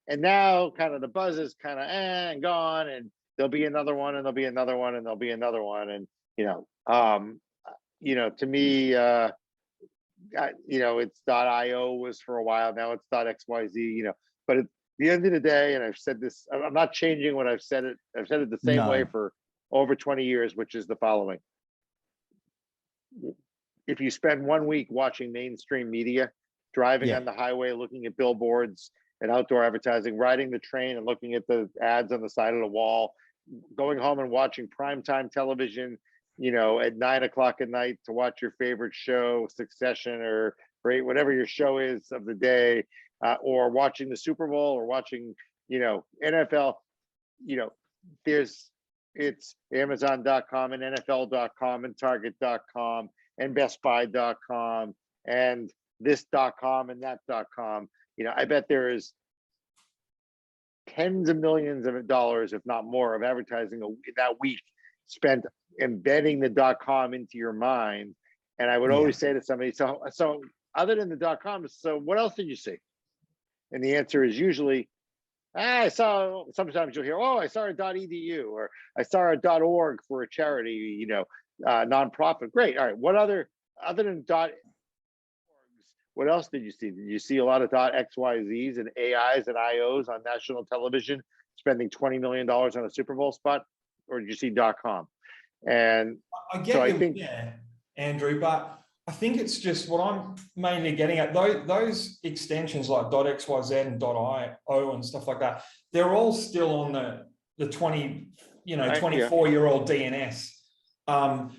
And now kind of the buzz is kind of and gone, and there'll be another one, and there'll be another one, and there'll be another one. And, you know, to me, you know, it's .io was for a while. Now it's .xyz, you know, but at the end of the day, and I've said this, I'm not changing what I've said it the same way for over 20 years, which is the following. If you spend 1 week watching mainstream media, driving on the highway, looking at billboards and outdoor advertising, riding the train and looking at the ads on the side of the wall, going home and watching primetime television, you know, at 9 o'clock at night to watch your favorite show, Succession or whatever your show is of the day, or watching the Super Bowl or watching, you know, NFL, you know, it's Amazon.com and NFL.com and Target.com and BestBuy.com and this.com and that.com. You know, I bet there is tens of millions of dollars, if not more, of advertising in that week spent embedding the .com into your mind. And I would always say to somebody, so other than the .com, so what else did you see? And the answer is usually, I saw, sometimes you'll hear, oh, I saw a .edu or I saw a .org for a charity, you know, nonprofit. Great. All right. What other than what else did you see? Did you see a lot of .xyzs and AIs and IOs on national television spending $20 million on a Super Bowl spot? Or did you see .com? And I get I think, yeah, Andrew, but I think it's just what I'm mainly getting at. Those extensions like .xyz and .io and stuff like that, they're all still on the 24-year-old DNS. And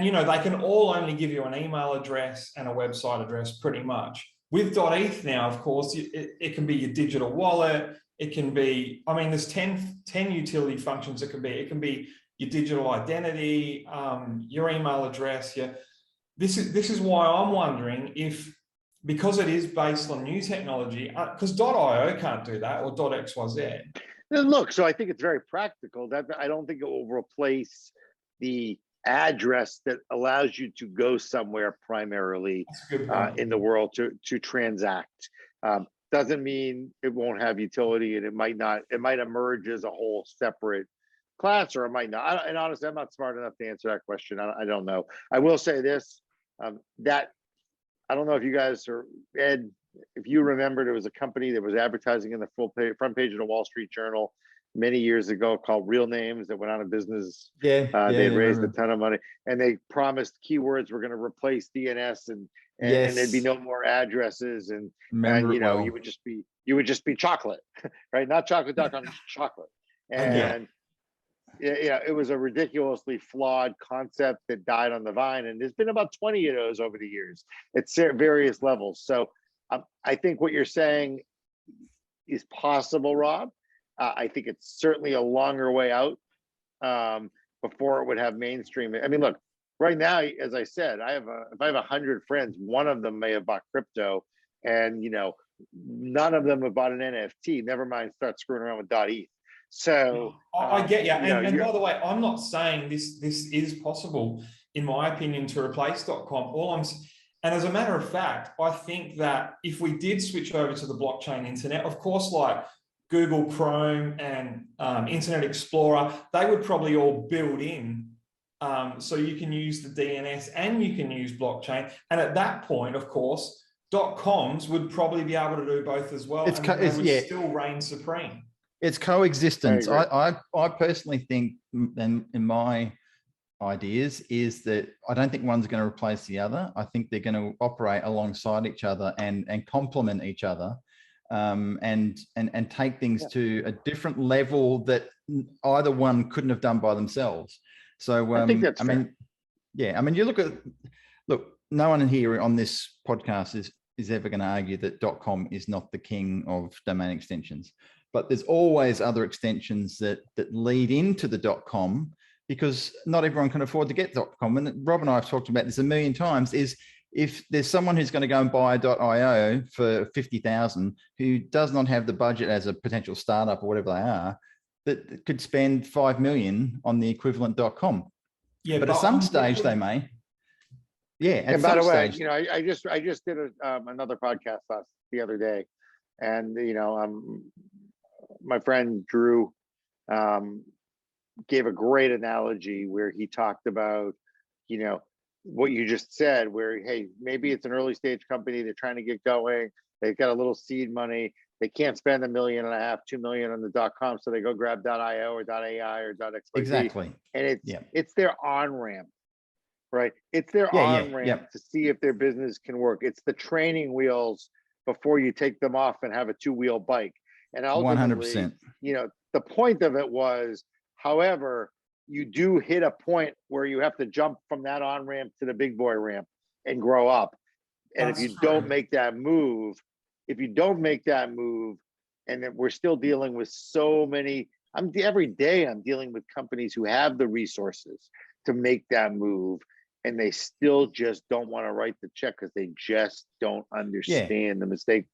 you know, they can all only give you an email address and a website address pretty much. With .eth now, of course, it can be your digital wallet. It can be, I mean, there's 10 utility functions it can be. It can be your digital identity, your email address. This is why I'm wondering if, because it is based on new technology, because .io can't do that, or .xyz. Look, so I think it's very practical. That I don't think it will replace the address that allows you to go somewhere primarily in the world to transact. Doesn't mean it won't have utility, and it might not. It might emerge as a whole separate class, or it might not. And honestly, I'm not smart enough to answer that question. I don't know. I will say this: that I don't know if you guys are, Ed, if you remember, there was a company that was advertising in the front page of the Wall Street Journal many years ago called Real Names that went out of business. Yeah, They had raised a ton of money, and they promised keywords were going to replace DNS, and there'd be no more addresses, and you know, you would just be chocolate, right? Not chocolate.com, just chocolate. And yeah, it was a ridiculously flawed concept that died on the vine, and there's been about 20 of those over the years at various levels. So I think what you're saying is possible, Rob. I think it's certainly a longer way out before it would have mainstream. I mean, look, right now, as I said, if I have 100 friends, one of them may have bought crypto, and you know, none of them have bought an NFT. Never mind start screwing around with .eth. So I get you. And by the way, I'm not saying this is possible, in my opinion, to replace .com. And as a matter of fact, I think that if we did switch over to the blockchain internet, of course, like Google Chrome and Internet Explorer, they would probably all build in. So you can use the DNS and you can use blockchain. And at that point, of course, .coms would probably be able to do both as well. And they would still reign supreme. It's coexistence. I personally think, and in my ideas, is that I don't think one's going to replace the other. I think they're going to operate alongside each other and complement each other, and take things to a different level that either one couldn't have done by themselves. So I think that's fair. I mean, you look, no one here on this podcast is ever going to argue that .com is not the king of domain extensions. But there's always other extensions that lead into the .com, because not everyone can afford to get .com. And Rob and I have talked about this a million times, is if there's someone who's going to go and buy a .io for 50,000 who does not have the budget as a potential startup or whatever they are, that could spend 5 million on the equivalent .com. Yeah, but at some stage they may. Yeah. And by the way, you know, I just did another podcast the other day, and you know, my friend Drew gave a great analogy where he talked about, you know, what you just said, where, hey, maybe it's an early stage company, they're trying to get going, they've got a little seed money, they can't spend $1.5 million, $2 million on the .com, so they go grab .io or .ai or .xyz. Exactly. And it's their on-ramp, right? It's their on-ramp to see if their business can work. It's the training wheels before you take them off and have a two-wheel bike. And ultimately, 100%. you know, the point of it was, however, you do hit a point where you have to jump from that on ramp to the big boy ramp and grow up. And if you don't make that move, and then we're still dealing with so many, every day I'm dealing with companies who have the resources to make that move, and they still just don't want to write the check because they just don't understand the mistake.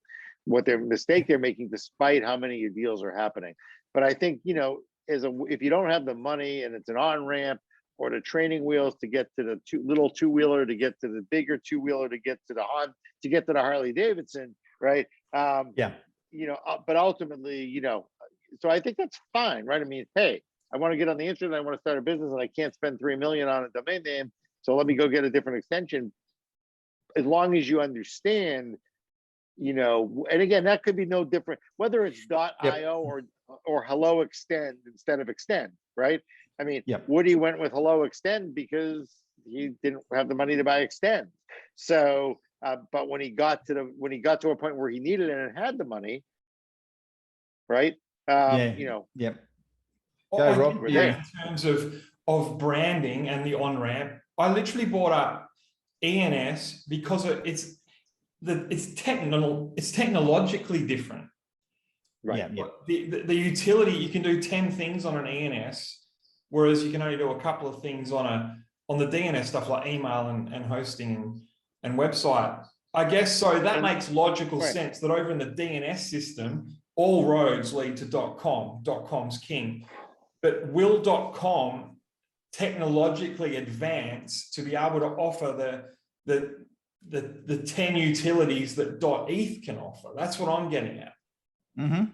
What their mistake they're making, despite how many deals are happening. But I think, you know, if you don't have the money and it's an on-ramp or the training wheels to get to the little two-wheeler, to get to the bigger two-wheeler, to get to the Harley Davidson, right? You know, but ultimately, you know, so I think that's fine, right? I mean, hey, I want to get on the internet, I want to start a business, and I can't spend $3 million on a domain name, so let me go get a different extension. As long as you understand, you know, and again, that could be no different, whether it's .io or Hello Extend instead of Extend, right? I mean, Woody went with Hello Extend because he didn't have the money to buy Extend. So, but when he got to a point where he needed it and had the money, right? You know, Go, Rob. In terms of branding and the on ramp, I literally brought up ENS because it's technologically different. Right. The utility, you can do 10 things on an ENS, whereas you can only do a couple of things on the DNS stuff like email and hosting and website. I guess so that makes logical sense that over in the DNS system, all roads lead to .com. .com's king. But will .com technologically advance to be able to offer the 10 utilities that .eth can offer? That's what I'm getting at. Mm-hmm.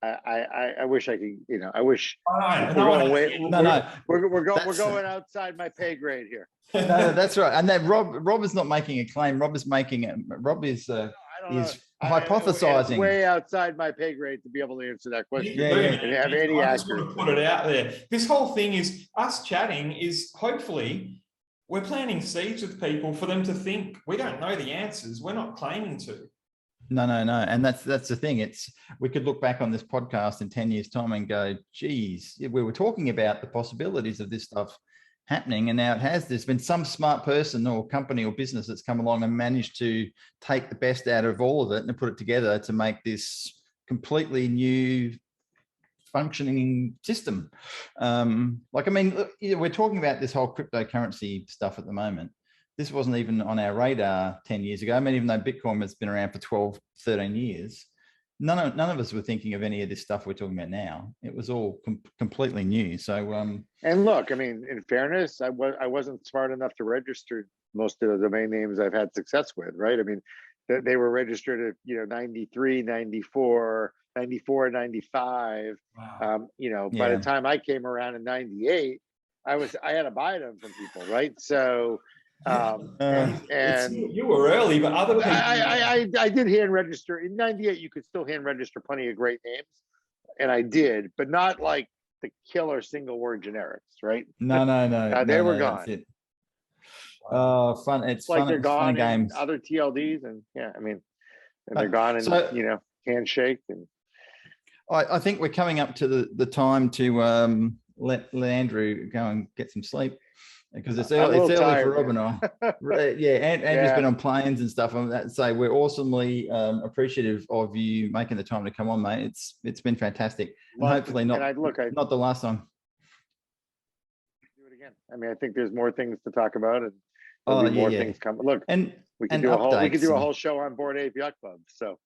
I wish I could, I wish I we're know, going way, No, we're going outside my pay grade here. no, that's right. And then Rob is not making a claim. Rob is making it. Rob is I don't know. It's hypothesizing. way outside my pay grade to be able to answer that question Yeah. and have any I just want accuracy. to put it out there. This whole thing is us chatting is hopefully we're planting seeds with people for them to think we don't know the answers. We're not claiming to. No. And that's the thing. We could look back on this podcast in 10 years' time and go, geez, we were talking about the possibilities of this stuff happening. And now there's been some smart person or company or business that's come along and managed to take the best out of all of it and put it together to make this completely new functioning system. We're talking about this whole cryptocurrency stuff at the moment. This wasn't even on our radar 10 years ago. I mean, even though Bitcoin has been around for 12, 13 years, none of us were thinking of any of this stuff we're talking about now. It was all completely new. So, and look, I mean, in fairness, I wasn't smart enough to register most of the domain names I've had success with, right? I mean, they were registered at, 93, 94, 95. Wow. By the time I came around in 98, I had to buy them from people, right? So, you were early, but other people. I did hand register in 98. You could still hand register plenty of great names, and I did, but not like the killer single word generics, right? No. They were gone. It. Oh, fun! It's like fun. They're gone in games. other TLDs, and they're gone in handshake. And I think we're coming up to the time to let Andrew go and get some sleep, because it's early for Rob and I. Yeah, Andrew's been on planes and stuff. So we're awesomely appreciative of you making the time to come on, mate. It's been fantastic. And hopefully not the last time. Do it again. I mean, I think there's more things to talk about, and there'll be more things coming. Look, we could do a whole show on Bored Ape Yacht Club. So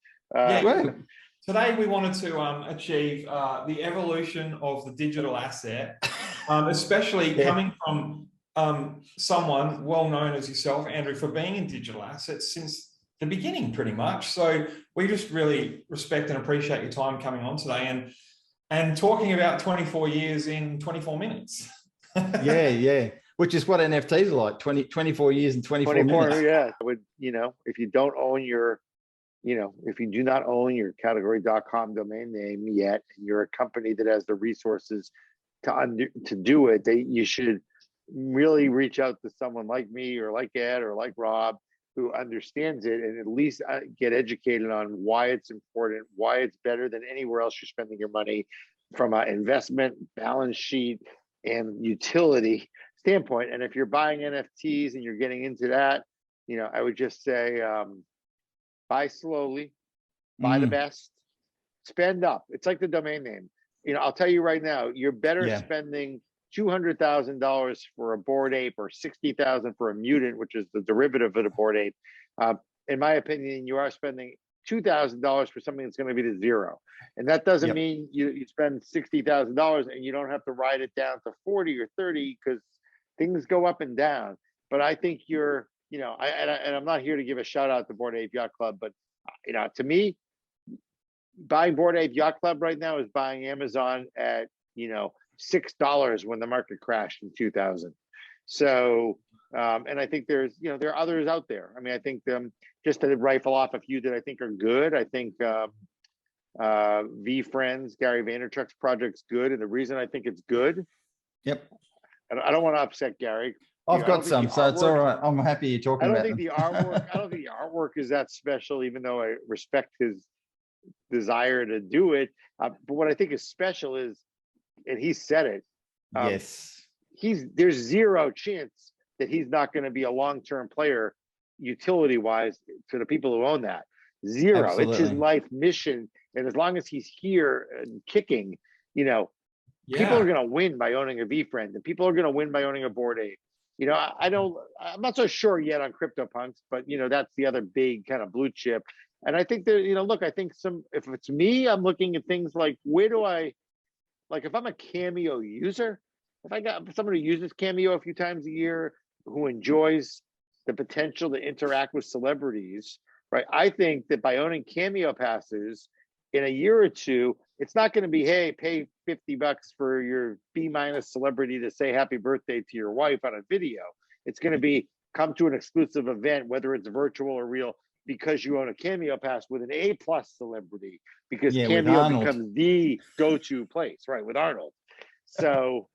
today we wanted to achieve the evolution of the digital asset, especially coming from someone well known as yourself, Andrew, for being in digital assets since the beginning, pretty much. So we just really respect and appreciate your time coming on today and talking about 24 years in 24 minutes. Yeah. Which is what NFTs are like, 24 years and 24 minutes. Yeah. If you don't own if you do not own your category.com domain name yet, and you're a company that has the resources to do it, you should really reach out to someone like me or like Ed or like Rob, who understands it, and at least get educated on why it's important, why it's better than anywhere else you're spending your money from an investment, balance sheet, and utility standpoint. And if you're buying NFTs and you're getting into that, I would just say, buy slowly, buy the best, spend up. It's like the domain name. I'll tell you right now, you're better spending $200,000 for a Bored Ape or $60,000 for a mutant, which is the derivative of the Bored Ape. In my opinion, you are spending $2,000 for something that's going to be to zero. And that doesn't mean you spend $60,000 and you don't have to ride it down to 40 or 30, because things go up and down. But I think I'm not here to give a shout out to Bored Ape Yacht Club, but to me, buying Bored Ape Yacht Club right now is buying Amazon at $6 when the market crashed in 2000. So, and I think there are others out there. I mean, I think just to rifle off a few that I think are good. I think VFriends, Gary Vaynerchuk's project's good, and the reason I think it's good. Yep. I don't want to upset Gary. I've got some, so it's all right. I'm happy you're talking about them. I don't think the artwork is that special, even though I respect his desire to do it. But what I think is special is, and he said it. There's zero chance that he's not going to be a long-term player, utility-wise, to the people who own that. Zero. Absolutely. It's his life mission, and as long as he's here and kicking, people are going to win by owning a VFriend, and people are going to win by owning a Bored Ape. I'm not so sure yet on CryptoPunks, but that's the other big kind of blue chip. And I think that, I think if it's me, I'm looking at things like, if I'm a Cameo user, if I got someone who uses Cameo a few times a year, who enjoys the potential to interact with celebrities, right? I think that by owning Cameo passes, in a year or two, it's not going to be, hey, pay $50 for your B- celebrity to say happy birthday to your wife on a video. It's going to be come to an exclusive event, whether it's virtual or real, because you own a Cameo pass with an A+ celebrity, because Cameo becomes the go-to place, right? With Arnold. So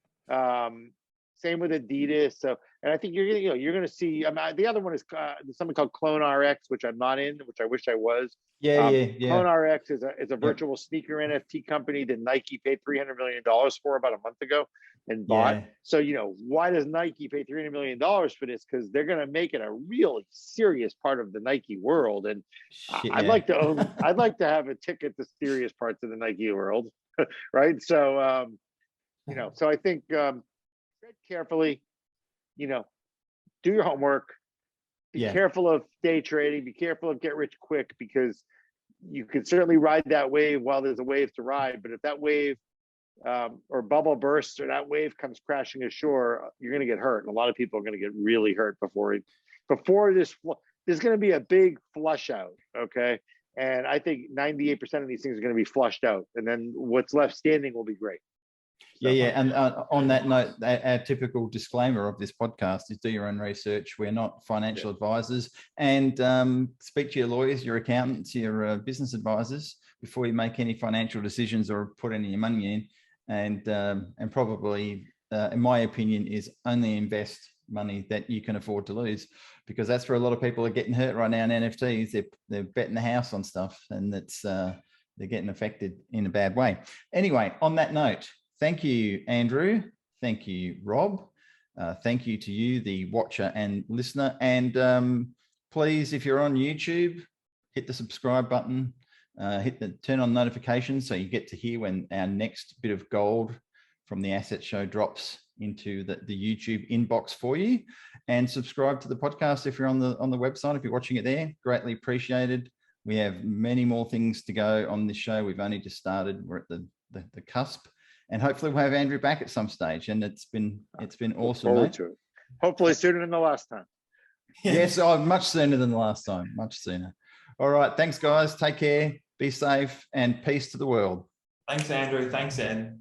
same with Adidas. So, and I think you're gonna see. The other one is something called Clone RX, which I'm not in, which I wish I was. Clone RX is a virtual sneaker NFT company that Nike paid $300 million for about a month ago and bought. Yeah. So why does Nike pay $300 million for this? Because they're gonna make it a really serious part of the Nike world. And I'd like to own. I'd like to have a ticket to serious parts of the Nike world, right? So so I think. Tread carefully, do your homework, be careful of day trading, be careful of get rich quick, because you can certainly ride that wave while there's a wave to ride. But if that wave or bubble bursts or that wave comes crashing ashore, you're going to get hurt. And a lot of people are going to get really hurt before this. There's going to be a big flush out. Okay. And I think 98% of these things are going to be flushed out. And then what's left standing will be great. And on that note, our typical disclaimer of this podcast is do your own research. We're not financial advisors, and speak to your lawyers, your accountants, your business advisors before you make any financial decisions or put any money in. And probably, in my opinion, is only invest money that you can afford to lose, because that's where a lot of people are getting hurt right now in NFTs. They're betting the house on stuff, and that's they're getting affected in a bad way. Anyway, on that note. Thank you, Andrew. Thank you, Rob. Thank you to you, the watcher and listener. And please, if you're on YouTube, hit the subscribe button, turn on notifications so you get to hear when our next bit of gold from the Asset Show drops into the YouTube inbox for you. And subscribe to the podcast if you're on the website, if you're watching it there. Greatly appreciated. We have many more things to go on this show. We've only just started. We're at the cusp. And hopefully we'll have Andrew back at some stage. And it's been awesome. Forward to it. Hopefully sooner than the last time. Yes, much sooner than the last time. Much sooner. All right. Thanks, guys. Take care. Be safe, and peace to the world. Thanks, Andrew. Thanks, Ed.